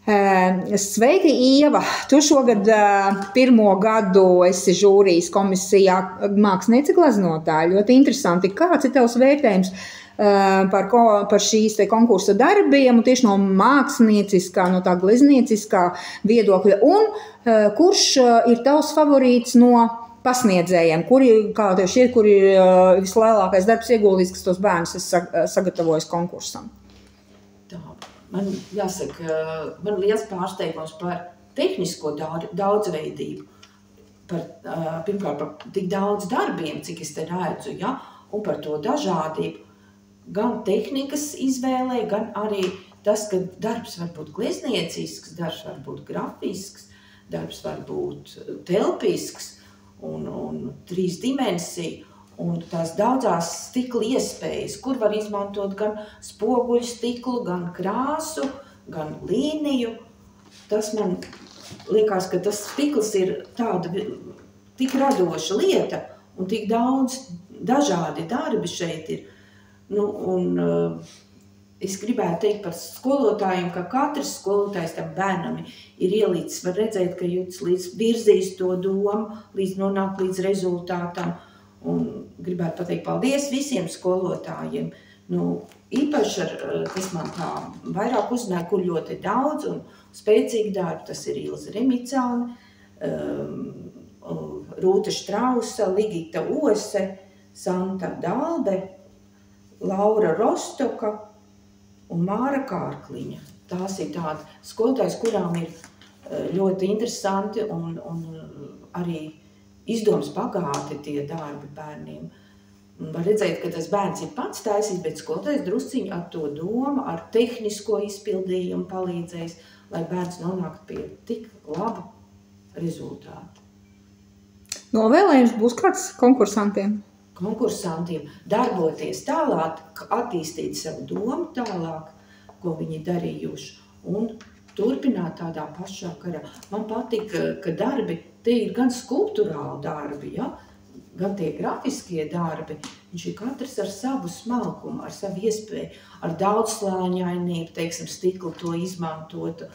Sveiki, Ieva! Tu šogad pirmo gadu esi žūrijas komisijā māksliniece gleznotāja. Ļoti interesanti. Kāds ir tavs vērtējums par šīs konkursa darbiem, tieši no mākslinieckā, no tā gleznieciskā viedokļa? Un kurš ir tavs favorīts no pasniedzējiem? Kā tev šķiet, kur ir vislielākais darbs ieguldīts, kas tos bērnus sagatavojas konkursam? Tā, man jāsaka, man liels pārsteigums par tehnisko daudzveidību, pirmkārt par tik daudz darbiem, cik es te redzu, ja, un par to dažādību. Gan tehnikas izvēlē, gan arī tas, ka darbs var būt glezniecisks, darbs var būt grafisks, darbs var būt telpisks un trīsdimensiju, un tās daudzās stikla iespējas, kur var izmantot gan spoguļu stiklu, gan krāsu, gan līniju. Tas man liekas, ka tas stikls ir tāda tik radoša lieta, un tik daudz dažādi darbi šeit ir. Es gribētu teikt par skolotājiem, ka katrs skolotājs tam bērnam ir ielīdzis, var redzēt, ka jūtas līdz virzīs to domu, līdz nonāk līdz rezultātam. Un gribētu pateikt paldies visiem skolotājiem. Īpaši, kas man tā vairāk uzrunāja, kur ļoti daudz un spēcīgi darbi, tas ir Ilze Remicāne, Rūta Štrausa, Ligita Ose, Santa Dalbe, Laura Rostoka un Māra Kārkliņa. Tās ir tādi skolotājas, kurām ir ļoti interesanti un arī izdomas bagāti tie darbi bērniem. Var redzēt, ka tas bērns ir pats taisījis, bet skolotājs drusciņu ar to domu, ar tehnisko izpildījumu palīdzējis, lai bērns nonāktu pie tik laba rezultāta. Novēlējums būs kāds konkursantiem darboties tālāk, attīstīt savu domu tālāk, ko viņi darījuši, un turpināt tādā pašā karā. Man patīk, ka darbi, te ir gan skulptūrāli darbi, ja? Gan tie grafiskie darbi, viņš ir katrs ar savu smalkumu, ar savu iespēju, ar daudzslāņainību, teiksim, stiklu to izmantot,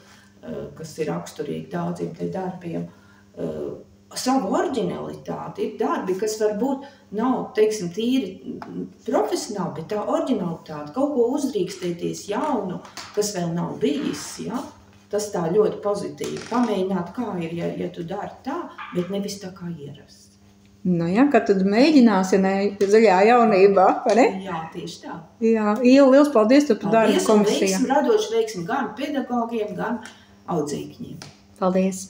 kas ir raksturīgi daudziem te darbiem, savu oriģinalitāti. Ir darbi, kas varbūt nav, teiksim, tīri profesionāli, bet tā oriģinalitāte, kaut ko uzrīkstēties jaunu, kas vēl nav bijis, ja? Tas tā ļoti pozitīvi. Pamēģināt, kā ir, ja tu dari tā, bet nevis tā kā ierasts. Jā, kad tad mēģinās, ja ne zaļā jaunībā, vai ne? Jā, tieši tā. Jā, Iela, liels paldies, tu darbi komisijā. Paldies un radoši veiksmi gan pedagogiem, gan audzēkņiem. Paldies.